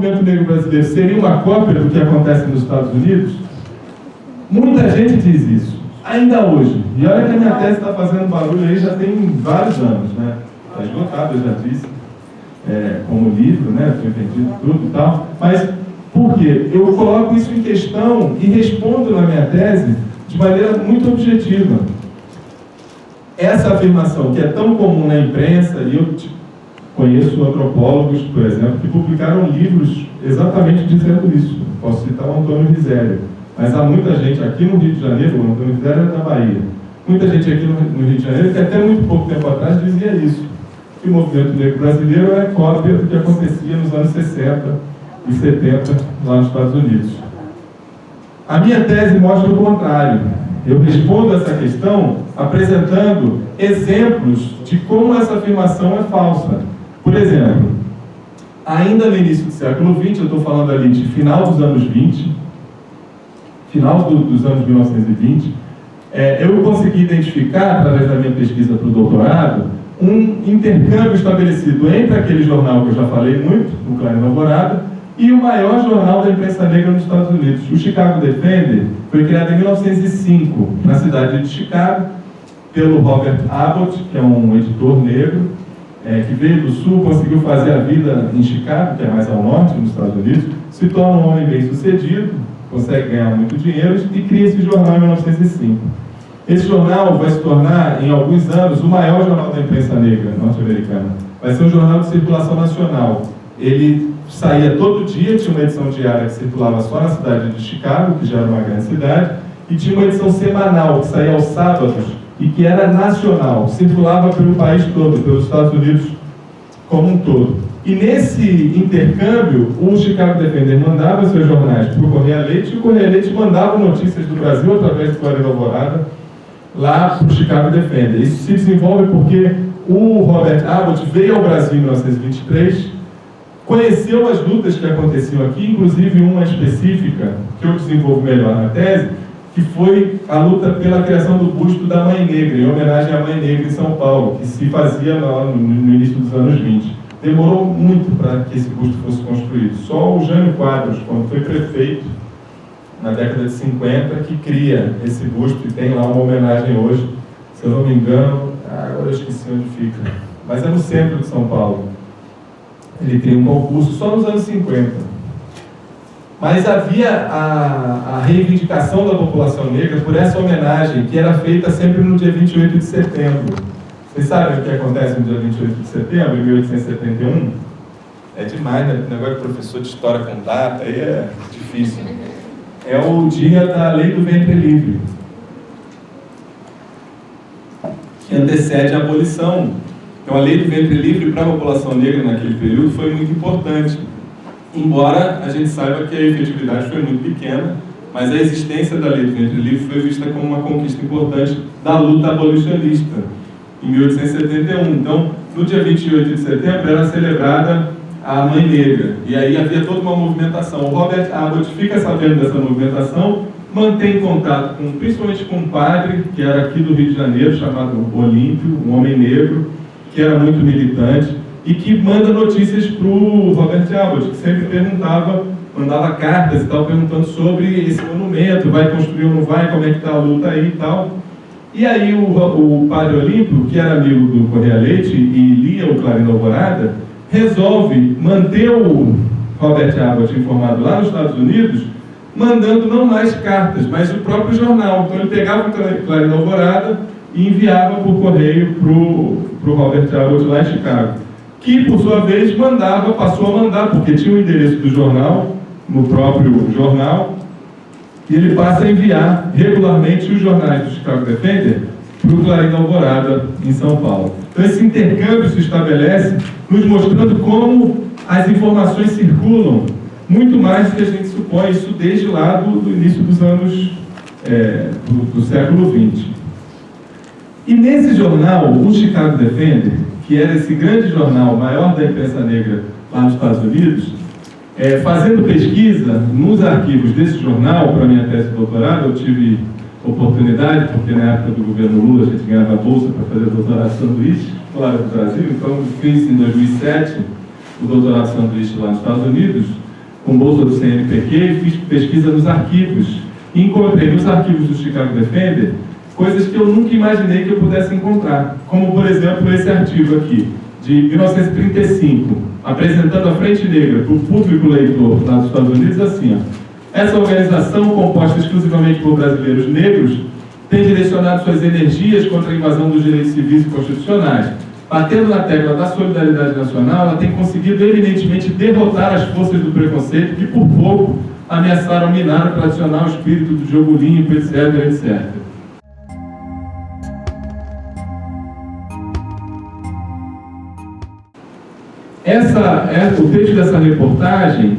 movimento negro brasileiro seria uma cópia do que acontece nos Estados Unidos? Muita gente diz isso, ainda hoje. E olha que a minha tese está fazendo barulho aí já tem vários anos, né? Está esgotado, eu já disse, como livro, né? Foi vendido tudo e tal. Mas por quê? Eu coloco isso em questão e respondo na minha tese de maneira muito objetiva. Essa afirmação, que é tão comum na imprensa, e eu conheço antropólogos, por exemplo, que publicaram livros exatamente dizendo isso. Posso citar o Antônio Risério. Mas há muita gente aqui no Rio de Janeiro, o Antônio Risério é da Bahia, muita gente aqui no Rio de Janeiro que até muito pouco tempo atrás dizia isso, que o movimento negro brasileiro é cópia do que acontecia nos anos 60 e 70 lá nos Estados Unidos. A minha tese mostra o contrário. Eu respondo essa questão apresentando exemplos de como essa afirmação é falsa. Por exemplo, ainda no início do século XX, eu estou falando ali de final dos anos 20, final dos anos 1920, eu consegui identificar, através da minha pesquisa para o doutorado, um intercâmbio estabelecido entre aquele jornal que eu já falei muito, o Clarim da Alvorada, e o maior jornal da imprensa negra nos Estados Unidos. O Chicago Defender foi criado em 1905, na cidade de Chicago, pelo Robert Abbott, que é um editor negro, que veio do Sul, conseguiu fazer a vida em Chicago, que é mais ao norte, nos Estados Unidos, se torna um homem bem-sucedido, consegue ganhar muito dinheiro e cria esse jornal em 1905. Esse jornal vai se tornar, em alguns anos, o maior jornal da imprensa negra norte-americana. Vai ser um jornal de circulação nacional. Ele saía todo dia, tinha uma edição diária que circulava só na cidade de Chicago, que já era uma grande cidade, e tinha uma edição semanal, que saía aos sábados, e que era nacional, circulava pelo país todo, pelos Estados Unidos como um todo. E nesse intercâmbio, o Chicago Defender mandava seus jornais para o Correia Leite, e o Correia Leite mandava notícias do Brasil através do Clarim da Alvorada lá para o Chicago Defender. Isso se desenvolve porque o Robert Abbott veio ao Brasil em 1923, conheceu as lutas que aconteciam aqui, inclusive uma específica que eu desenvolvo melhor na tese, que foi a luta pela criação do busto da Mãe Negra, em homenagem à Mãe Negra em São Paulo, que se fazia no início dos anos 20. Demorou muito para que esse busto fosse construído. Só o Jânio Quadros, quando foi prefeito, na década de 50, que cria esse busto e tem lá uma homenagem hoje, se eu não me engano, agora eu esqueci onde fica, mas é no centro de São Paulo. Ele cria um concurso só nos anos 50. Mas havia a reivindicação da população negra por essa homenagem, que era feita sempre no dia 28 de setembro. Vocês sabem o que acontece no dia 28 de setembro, em 1871? É demais, né? O negócio de professor de história com data, aí é difícil. É o dia da Lei do Ventre Livre, que antecede a abolição. Então, a Lei do Ventre Livre para a população negra naquele período foi muito importante. Embora a gente saiba que a efetividade foi muito pequena, mas a existência da Lei do Ventre Livre foi vista como uma conquista importante da luta abolicionista, em 1871. Então, no dia 28 de setembro, era celebrada a Mãe Negra. E aí havia toda uma movimentação. O Robert Abbott fica sabendo dessa movimentação, mantém contato principalmente com um padre, que era aqui do Rio de Janeiro, chamado Olímpio, um homem negro, que era muito militante, e que manda notícias para o Robert Abbott, que sempre mandava cartas e tal, perguntando sobre esse monumento, vai construir ou não vai, como é que está a luta aí e tal. E aí o padre Olímpio, que era amigo do Correia Leite e lia o Clarim da Alvorada, resolve manter o Robert Abbott informado lá nos Estados Unidos, mandando não mais cartas, mas o próprio jornal. Então ele pegava o Clarim da Alvorada e enviava por correio para o Robert Abbott lá em Chicago, que por sua vez passou a mandar, porque tinha o endereço do jornal, no próprio jornal, e ele passa a enviar regularmente os jornais do Chicago Defender para o Clarim da Alvorada, em São Paulo. Então esse intercâmbio se estabelece, nos mostrando como as informações circulam, muito mais do que a gente supõe, isso desde lá do início dos anos do século XX. E nesse jornal, o Chicago Defender, que era esse grande jornal, maior da imprensa negra lá nos Estados Unidos, fazendo pesquisa nos arquivos desse jornal, para minha tese de doutorado, eu tive oportunidade, porque na época do governo Lula a gente ganhava bolsa para fazer doutorado de sanduíche fora do Brasil, então fiz em 2007 o doutorado de sanduíche lá nos Estados Unidos. com bolsa do CNPq e fiz pesquisa nos arquivos. E encontrei nos arquivos do Chicago Defender coisas que eu nunca imaginei que eu pudesse encontrar. Como, por exemplo, esse artigo aqui, de 1935, apresentando a Frente Negra para o público leitor lá dos Estados Unidos, assim, ó. Essa organização, composta exclusivamente por brasileiros negros, tem direcionado suas energias contra a invasão dos direitos civis e constitucionais. Batendo na tecla da solidariedade nacional, ela tem conseguido eminentemente derrotar as forças do preconceito que, por pouco, ameaçaram minar o tradicional espírito do jogo limpo, etc, etc. O texto dessa reportagem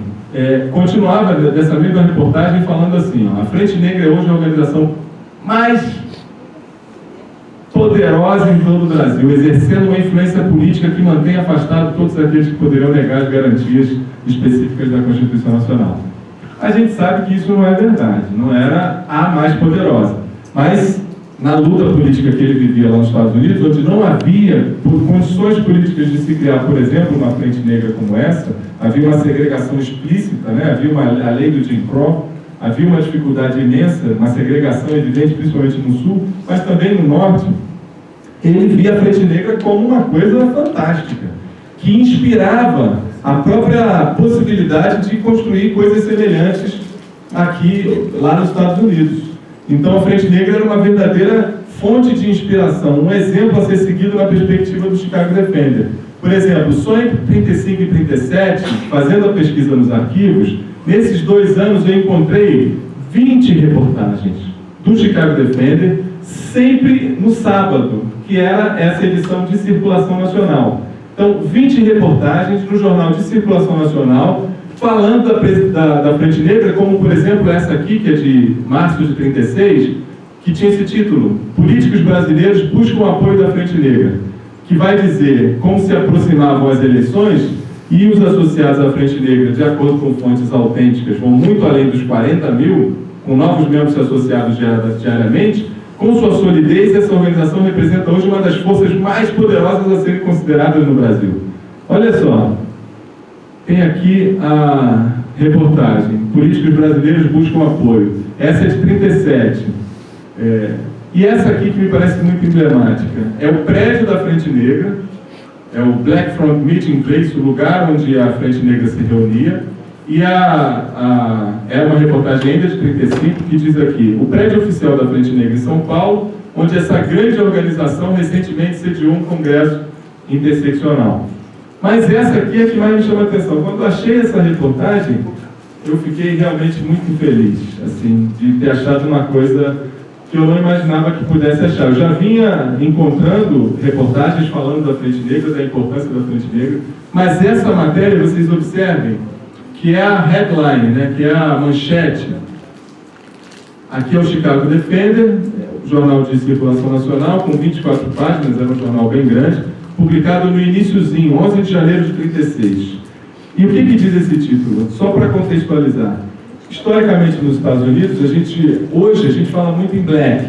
continuava dessa mesma reportagem falando assim, ó, a Frente Negra é hoje a organização mais poderosa em todo o Brasil, exercendo uma influência política que mantém afastado todos aqueles que poderiam negar as garantias específicas da Constituição Nacional. A gente sabe que isso não é verdade, não era a mais poderosa, mas na luta política que ele vivia lá nos Estados Unidos, onde não havia, por condições políticas de se criar, por exemplo, uma Frente Negra como essa, havia uma segregação explícita, né? Havia a lei do Jim Crow, havia uma dificuldade imensa, uma segregação evidente, principalmente no Sul, mas também no Norte. Ele via a Frente Negra como uma coisa fantástica, que inspirava a própria possibilidade de construir coisas semelhantes aqui, lá nos Estados Unidos. Então a Frente Negra era uma verdadeira fonte de inspiração, um exemplo a ser seguido na perspectiva do Chicago Defender. Por exemplo, só entre 35 e 37, fazendo a pesquisa nos arquivos, nesses 2 anos eu encontrei 20 reportagens do Chicago Defender, sempre no sábado, que era essa edição de circulação nacional. Então, 20 reportagens no jornal de circulação nacional, falando da Frente Negra, como, por exemplo, essa aqui, que é de março de 36, que tinha esse título, Políticos Brasileiros Buscam o Apoio da Frente Negra, que vai dizer como se aproximavam as eleições e os associados à Frente Negra, de acordo com fontes autênticas, vão muito além dos 40 mil, com novos membros associados diariamente. Com sua solidez, essa organização representa hoje uma das forças mais poderosas a serem consideradas no Brasil. Olha só, tem aqui a reportagem, Políticos Brasileiros Buscam Apoio. Essa é de 37. E essa aqui que me parece muito emblemática. É o prédio da Frente Negra, é o Black Front Meeting Place, o lugar onde a Frente Negra se reunia. E é uma reportagem ainda de 35 que diz aqui, o prédio oficial da Frente Negra em São Paulo, onde essa grande organização recentemente sediou um congresso interseccional. Mas essa aqui é que mais me chama a atenção. Quando eu achei essa reportagem, eu fiquei realmente muito feliz, assim, de ter achado uma coisa que eu não imaginava que pudesse achar. Eu já vinha encontrando reportagens falando da Frente Negra, da importância da Frente Negra, mas essa matéria, vocês observem, que é a headline, né, que é a manchete. Aqui é o Chicago Defender, jornal de circulação nacional, com 24 páginas, era um jornal bem grande, publicado no iniciozinho, 11 de janeiro de 36. E o que diz esse título? Só para contextualizar. Historicamente, nos Estados Unidos, hoje a gente fala muito em black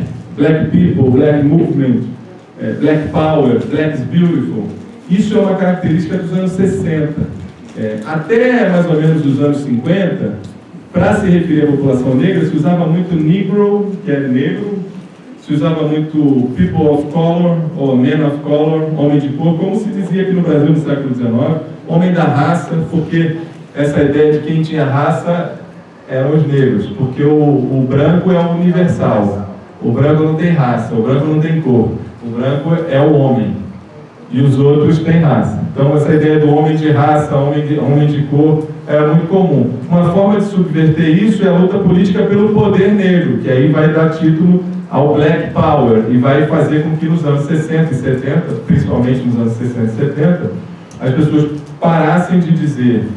people, black movement, black power, black is beautiful. Isso é uma característica dos anos 60. Até mais ou menos os anos 50, para se referir à população negra, se usava muito negro, que é negro, se usava muito people of color, ou men of color, homem de cor, como se dizia aqui no Brasil no século XIX, homem da raça, porque essa ideia de quem tinha raça eram os negros, porque o branco é o universal, o branco não tem raça, o branco não tem cor, o branco é o homem. E os outros têm raça. Então essa ideia do homem de raça, homem de cor, era muito comum. Uma forma de subverter isso é a luta política pelo poder negro, que aí vai dar título ao Black Power, e vai fazer com que nos anos 60 e 70, principalmente nos anos 60 e 70, as pessoas parassem de dizer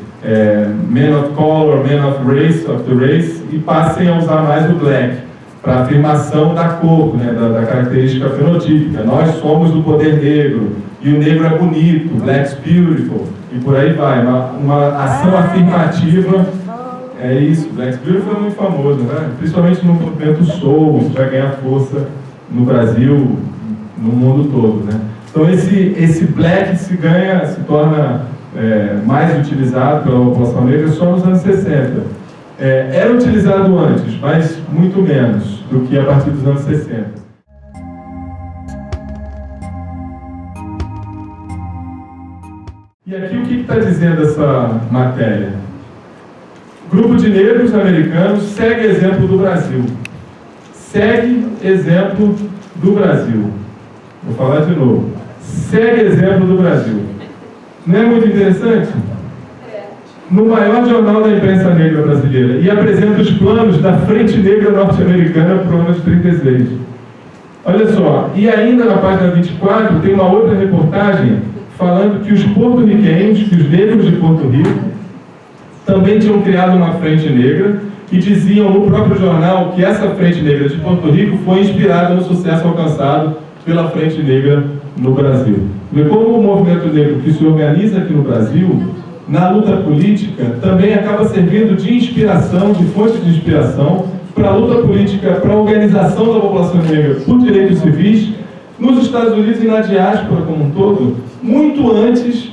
men of color, men of the race, e passem a usar mais o black, para afirmação da cor, né, da característica fenotípica. Nós somos o poder negro, e o negro é bonito, black's beautiful, e por aí vai. Uma ação afirmativa, é isso, black's beautiful é muito famoso, né? Principalmente no movimento soul, isso vai ganhar força no Brasil, no mundo todo, né? Então esse black se torna mais utilizado pela população negra só nos anos 60. Era utilizado antes, mas muito menos do que a partir dos anos 60. E aqui o que está dizendo essa matéria? Grupo de negros americanos segue exemplo do Brasil. Segue exemplo do Brasil. Vou falar de novo. Segue exemplo do Brasil. Não é muito interessante? No maior jornal da imprensa negra brasileira, e apresenta os planos da Frente Negra Norte-Americana para o ano de 36. Olha só, e ainda na página 24 tem uma outra reportagem falando que os porto-riquenhos, que os negros de Porto Rico, também tinham criado uma frente negra e diziam no próprio jornal que essa frente negra de Porto Rico foi inspirada no sucesso alcançado pela frente negra no Brasil. E como o movimento negro que se organiza aqui no Brasil, na luta política, também acaba servindo de inspiração, de fonte de inspiração para a luta política, para a organização da população negra por direitos civis, nos Estados Unidos e na diáspora como um todo, muito antes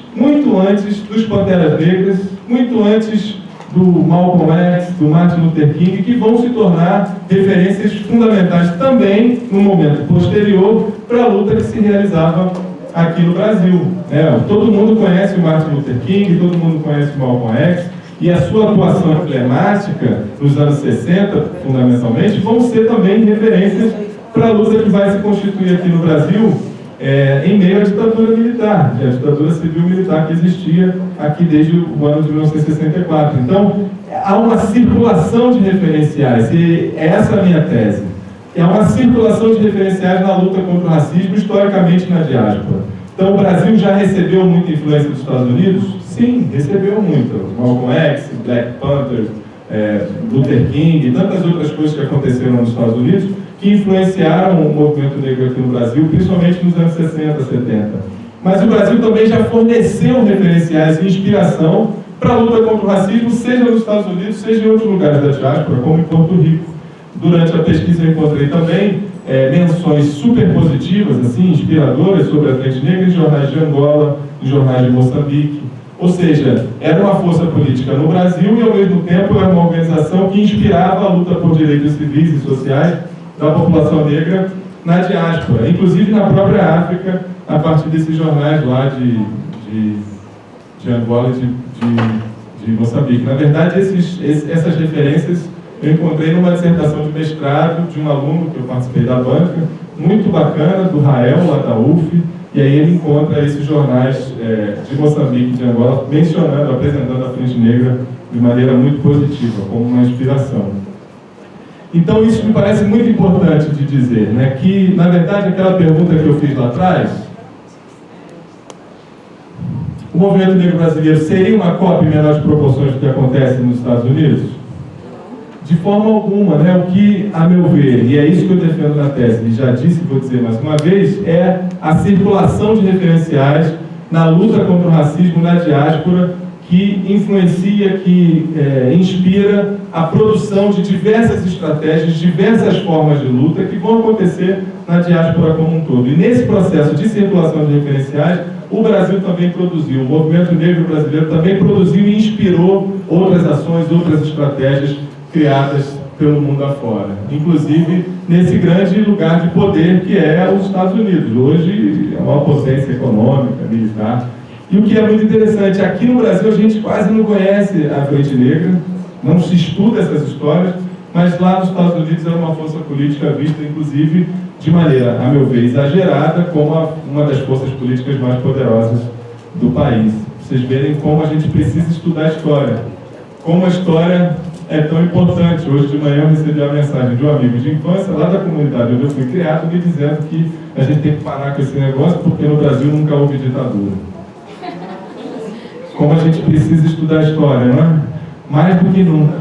dos Panteras Negras, muito antes do Malcolm X, do Martin Luther King, que vão se tornar referências fundamentais também, no momento posterior, para a luta que se realizava aqui no Brasil. Todo mundo conhece o Martin Luther King, todo mundo conhece o Malcolm X, e a sua atuação emblemática nos anos 60, fundamentalmente, vão ser também referências para a luta que vai se constituir aqui no Brasil, em meio à ditadura militar, a ditadura civil-militar que existia aqui desde o ano de 1964. Então, há uma circulação de referenciais, e essa é a minha tese. É uma circulação de referenciais na luta contra o racismo, historicamente na diáspora. Então, o Brasil já recebeu muita influência dos Estados Unidos? Sim, recebeu muito. Malcolm X, Black Panther, Luther King e tantas outras coisas que aconteceram nos Estados Unidos, que influenciaram o movimento negro aqui no Brasil, principalmente nos anos 60, 70. Mas o Brasil também já forneceu referenciais e inspiração para a luta contra o racismo, seja nos Estados Unidos, seja em outros lugares da diáspora, como em Porto Rico. Durante a pesquisa eu encontrei também menções super positivas, assim, inspiradoras sobre a Frente Negra em jornais de Angola, em jornais de Moçambique. Ou seja, era uma força política no Brasil e, ao mesmo tempo, era uma organização que inspirava a luta por direitos civis e sociais da população negra na diáspora, inclusive na própria África, a partir desses jornais lá de Angola e de Moçambique. Na verdade, essas referências eu encontrei numa dissertação de mestrado de um aluno que eu participei da banca, muito bacana, do Rael, lá da UF, e aí ele encontra esses jornais de Moçambique e de Angola mencionando, apresentando a Frente Negra de maneira muito positiva, como uma inspiração. Então isso me parece muito importante de dizer, né, que, na verdade, aquela pergunta que eu fiz lá atrás, o movimento negro brasileiro seria uma cópia em menores proporções do que acontece nos Estados Unidos? De forma alguma, né? O que, a meu ver, e é isso que eu defendo na tese, e já disse e vou dizer mais uma vez, é a circulação de referenciais na luta contra o racismo na diáspora, que influencia, que inspira a produção de diversas estratégias, diversas formas de luta que vão acontecer na diáspora como um todo. E nesse processo de circulação de referenciais, o Brasil também produziu, o movimento negro brasileiro também produziu e inspirou outras ações, outras estratégias criadas pelo mundo afora, inclusive nesse grande lugar de poder que é os Estados Unidos. Hoje é uma potência econômica, militar. E o que é muito interessante, aqui no Brasil a gente quase não conhece a Frente Negra, não se estuda essas histórias, mas lá nos Estados Unidos era uma força política vista, inclusive, de maneira, a meu ver, exagerada, como uma das forças políticas mais poderosas do país. Vocês verem como a gente precisa estudar a história, como a história é tão importante. Hoje de manhã eu recebi a mensagem de um amigo de infância, lá da comunidade onde eu fui criado, me dizendo que a gente tem que parar com esse negócio porque no Brasil nunca houve ditadura. Como a gente precisa estudar a história, não é? Mais do que nunca,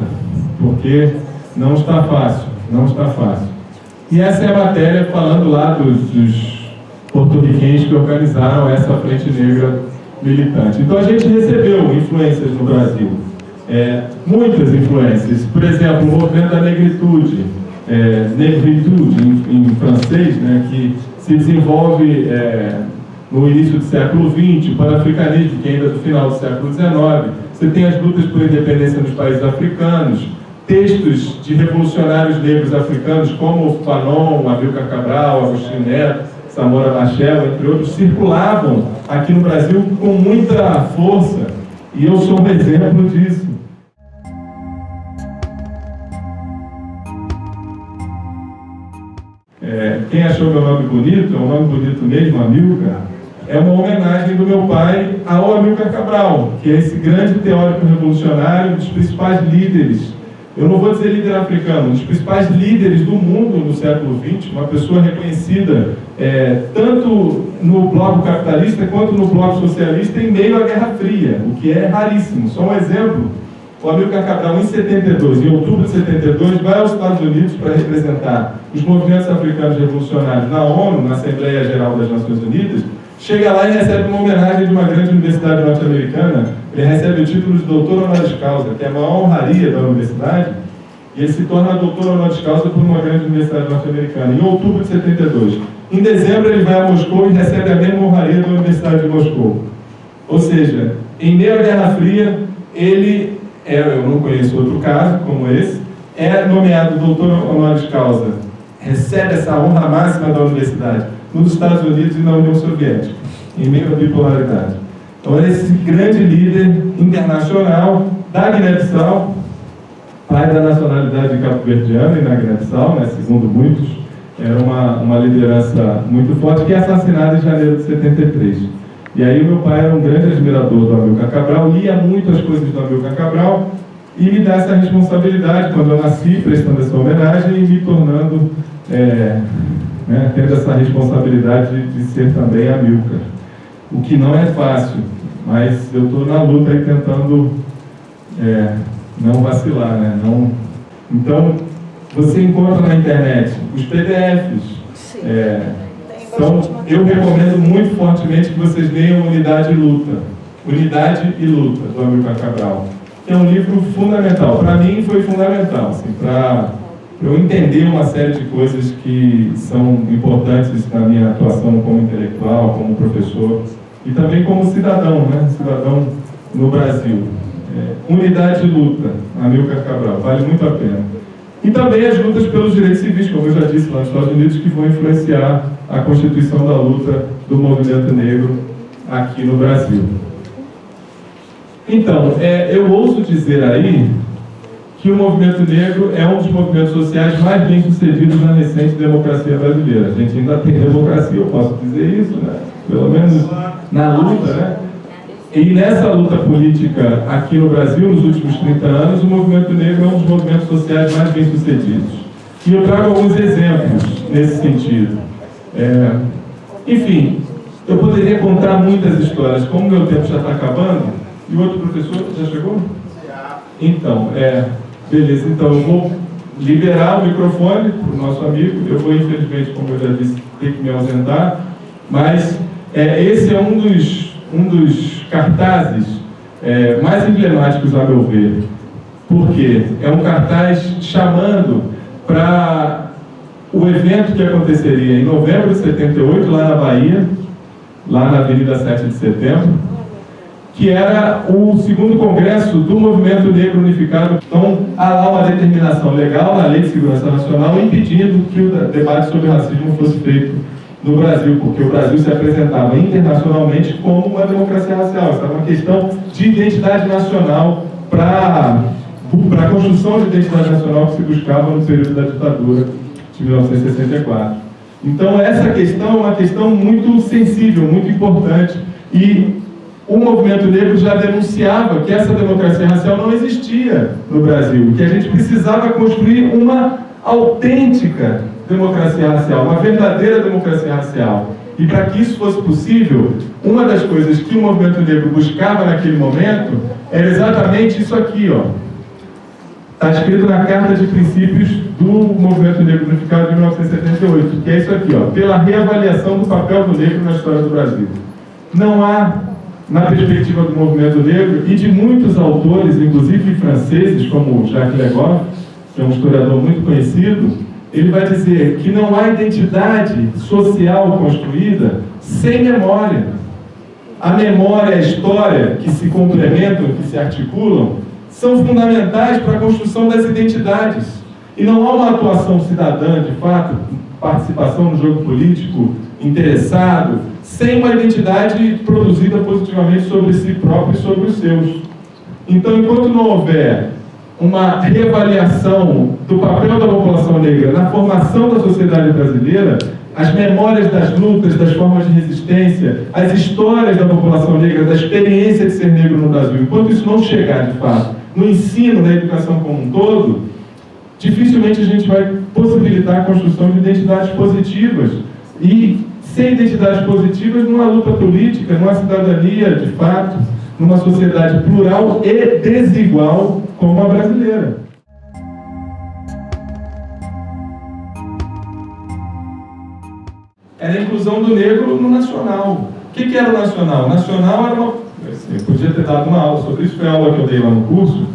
porque não está fácil, não está fácil. E essa é a matéria falando lá dos porto-riquenhos que organizaram essa Frente Negra militante. Então a gente recebeu influências no Brasil, muitas influências. Por exemplo, o movimento da negritude, negritude em francês, né, que se desenvolve no início do século XX, o panafricanismo, que ainda é do final do século XIX. Você tem as lutas por independência nos países africanos, textos de revolucionários negros africanos, como o Fanon, Amílcar Cabral, Agostinho Neto, Samora Machel, entre outros, circulavam aqui no Brasil com muita força. E eu sou um exemplo disso. Quem achou meu nome bonito, é um nome bonito mesmo, Amílcar, é uma homenagem do meu pai ao Amílcar Cabral, que é esse grande teórico revolucionário, um dos principais líderes, eu não vou dizer líder africano, um dos principais líderes do mundo no século XX, uma pessoa reconhecida tanto no bloco capitalista quanto no bloco socialista em meio à Guerra Fria, o que é raríssimo. Só um exemplo, o Amílcar Cabral, em 72, em outubro de 72, vai aos Estados Unidos para representar os movimentos africanos revolucionários na ONU, na Assembleia Geral das Nações Unidas. Chega lá e recebe uma homenagem de uma grande universidade norte-americana. Ele recebe o título de doutor honoris causa, que é a maior honraria da universidade, e ele se torna doutor honoris causa por uma grande universidade norte-americana, em outubro de 72. Em dezembro ele vai a Moscou e recebe a mesma honraria da Universidade de Moscou. Ou seja, em meio à Guerra Fria, ele, eu não conheço outro caso como esse, é nomeado doutor honoris causa, recebe essa honra máxima da universidade nos Estados Unidos e na União Soviética, em meio à bipolaridade. Então, esse grande líder internacional da Guiné-Bissau, pai da nacionalidade cabo-verdiana e na Guiné-Bissau, segundo muitos, era uma liderança muito forte, que é assassinada em janeiro de 73. E aí o meu pai era um grande admirador do Amílcar Cabral, lia muito as coisas do Amílcar Cabral, e me dá essa responsabilidade, quando eu nasci, prestando essa homenagem e me tornando, tendo essa responsabilidade de ser também Amílcar. O que não é fácil, mas eu estou na luta aí tentando não vacilar, Então, você encontra na internet os PDFs. Eu recomendo muito fortemente que vocês leiam Unidade e Luta. Unidade e Luta, do Amílcar Cabral. É um livro fundamental. Para mim foi fundamental, para eu entender uma série de coisas que são importantes na minha atuação como intelectual, como professor e também como cidadão, cidadão no Brasil. Unidade e Luta, Amílcar Cabral, vale muito a pena. E também as lutas pelos direitos civis, como eu já disse lá nos Estados Unidos, que vão influenciar a constituição da luta do movimento negro aqui no Brasil. Então, eu ouso dizer aí que o movimento negro é um dos movimentos sociais mais bem-sucedidos na recente democracia brasileira. A gente ainda tem democracia, eu posso dizer isso, pelo menos na luta, E nessa luta política aqui no Brasil, nos últimos 30 anos, o movimento negro é um dos movimentos sociais mais bem-sucedidos. E eu trago alguns exemplos nesse sentido. Enfim, eu poderia contar muitas histórias, como meu tempo já está acabando, e o outro professor já chegou? Então, beleza, então eu vou liberar o microfone para o nosso amigo. Eu vou, infelizmente, como eu já disse, ter que me ausentar, mas esse é um dos cartazes mais emblemáticos, a meu ver. Por quê? É um cartaz chamando para o evento que aconteceria em novembro de 78, lá na Bahia, lá na Avenida 7 de Setembro, que era o segundo congresso do Movimento Negro Unificado. Então, há lá uma determinação legal na Lei de Segurança Nacional impedindo que o debate sobre racismo fosse feito no Brasil, porque o Brasil se apresentava internacionalmente como uma democracia racial. Isso era uma questão de identidade nacional para a construção de identidade nacional que se buscava no período da ditadura de 1964. Então, essa questão é uma questão muito sensível, muito importante, e o movimento negro já denunciava que essa democracia racial não existia no Brasil, que a gente precisava construir uma autêntica democracia racial, uma verdadeira democracia racial. E para que isso fosse possível, uma das coisas que o movimento negro buscava naquele momento era exatamente isso aqui, Está escrito na Carta de Princípios do Movimento Negro Unificado de 1978, que é isso aqui, pela reavaliação do papel do negro na história do Brasil. Não há, na perspectiva do movimento negro e de muitos autores, inclusive franceses, como Jacques Legoff, que é um historiador muito conhecido, ele vai dizer que não há identidade social construída sem memória. A memória e a história, que se complementam, que se articulam, são fundamentais para a construção das identidades. E não há uma atuação cidadã, de fato, participação no jogo político, interessado, sem uma identidade produzida positivamente sobre si próprio e sobre os seus. Então, enquanto não houver uma reavaliação do papel da população negra na formação da sociedade brasileira, as memórias das lutas, das formas de resistência, as histórias da população negra, da experiência de ser negro no Brasil, enquanto isso não chegar, de fato, no ensino, na educação como um todo, dificilmente a gente vai possibilitar a construção de identidades positivas. E sem identidades positivas, numa luta política, numa cidadania, de fato, numa sociedade plural e desigual como a brasileira. Era a inclusão do negro no nacional. O que era o nacional? O nacional era uma... Eu podia ter dado uma aula sobre isso, foi a aula que eu dei lá no curso.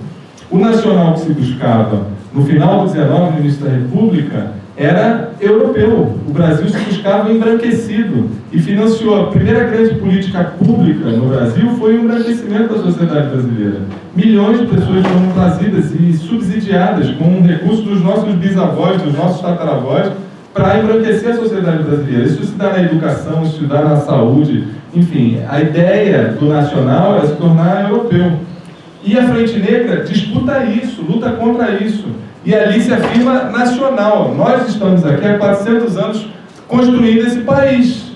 O nacional que se buscava no final do 19, no início da República, era europeu. O Brasil se buscava embranquecido e financiou. A primeira grande política pública no Brasil foi o embranquecimento da sociedade brasileira. Milhões de pessoas foram trazidas e subsidiadas com recursos dos nossos bisavós, dos nossos tataravós, para embranquecer a sociedade brasileira. Isso se dá na educação, isso se dá na saúde. Enfim, a ideia do nacional era se tornar europeu. E a Frente Negra disputa isso, luta contra isso. E ali se afirma nacional. Nós estamos aqui há 400 anos construindo esse país.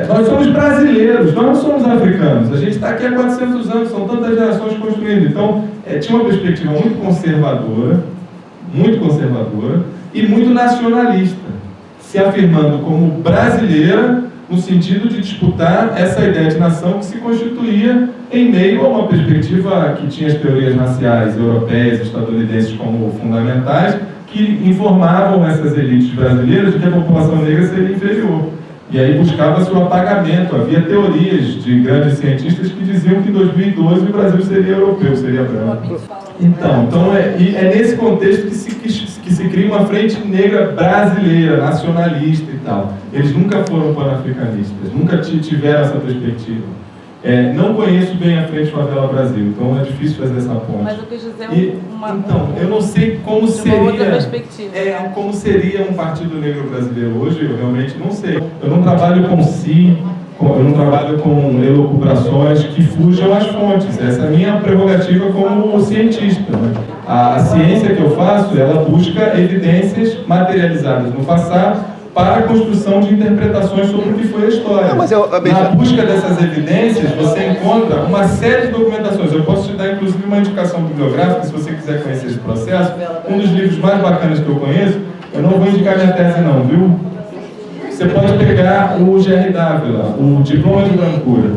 Nós somos brasileiros, nós não somos africanos. A gente está aqui há 400 anos, são tantas gerações construindo. Então, tinha uma perspectiva muito conservadora e muito nacionalista, se afirmando como brasileira, no sentido de disputar essa ideia de nação que se constituía em meio a uma perspectiva que tinha as teorias raciais europeias e estadunidenses como fundamentais, que informavam essas elites brasileiras de que a população negra seria inferior. E aí buscava-se o apagamento. Havia teorias de grandes cientistas que diziam que em 2012 o Brasil seria europeu, seria branco. Então é nesse contexto que se cria uma frente negra brasileira, nacionalista e tal. Eles nunca foram panafricanistas, nunca tiveram essa perspectiva. Não conheço bem a Frente Favela Brasil, então é difícil fazer essa ponte. Mas eu quis dizer eu não sei como seria, outra perspectiva. Como seria um Partido Negro brasileiro hoje, eu realmente não sei. Eu não trabalho com si, eu não trabalho com elucubrações que fujam às fontes. Essa é a minha prerrogativa como cientista, né? A ciência que eu faço, ela busca evidências materializadas no passado para a construção de interpretações sobre o que foi a história. Na busca dessas evidências, você encontra uma série de documentações. Eu posso te dar, inclusive, uma indicação bibliográfica, se você quiser conhecer esse processo. Um dos livros mais bacanas que eu conheço, eu não vou indicar minha tese não, viu? Você pode pegar o G.R. Dávila, o Diploma de Brancura,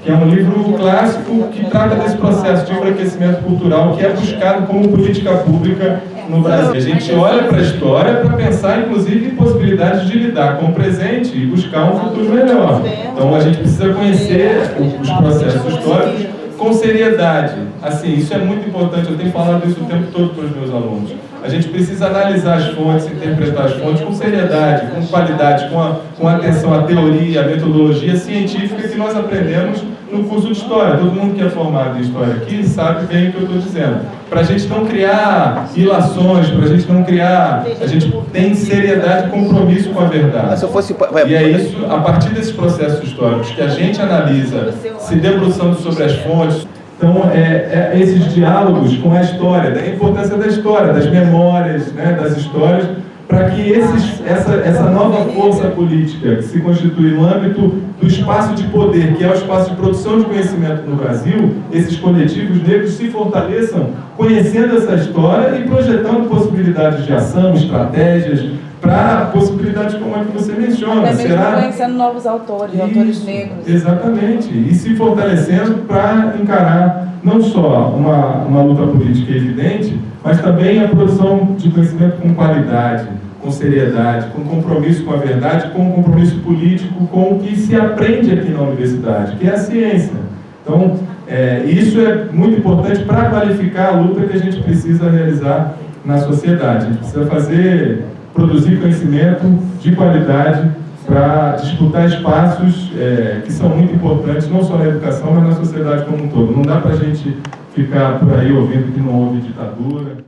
que é um livro clássico que trata desse processo de embranquecimento cultural que é buscado como política pública no Brasil. A gente olha para a história para pensar, inclusive, em possibilidades de lidar com o presente e buscar um futuro melhor. Então, a gente precisa conhecer os processos históricos com seriedade. Assim, isso é muito importante, eu tenho falado isso o tempo todo para os meus alunos. A gente precisa analisar as fontes, interpretar as fontes com seriedade, com qualidade, com atenção à teoria, à metodologia científica que nós aprendemos no curso de História. Todo mundo que é formado em História aqui sabe bem o que eu estou dizendo. Para a gente não criar ilações, para a gente não criar... A gente tem seriedade e compromisso com a verdade. E é isso, a partir desses processos históricos que a gente analisa, se debruçando sobre as fontes. Então, esses diálogos com a história, da importância da história, das memórias, né, das histórias, para que essa nova força política que se constitui no âmbito do espaço de poder, que é o espaço de produção de conhecimento no Brasil, esses coletivos negros se fortaleçam conhecendo essa história e projetando possibilidades de ação, estratégias, para possibilidades como a que você menciona. Até mesmo conhecendo novos autores, autores negros. Exatamente. E se fortalecendo para encarar não só uma luta política evidente, mas também a produção de conhecimento com qualidade, com seriedade, com compromisso com a verdade, com compromisso político, com o que se aprende aqui na universidade, que é a ciência. Então, isso é muito importante para qualificar a luta que a gente precisa realizar na sociedade. A gente precisa produzir conhecimento de qualidade para disputar espaços que são muito importantes, não só na educação, mas na sociedade como um todo. Não dá para a gente ficar por aí ouvindo que não houve ditadura.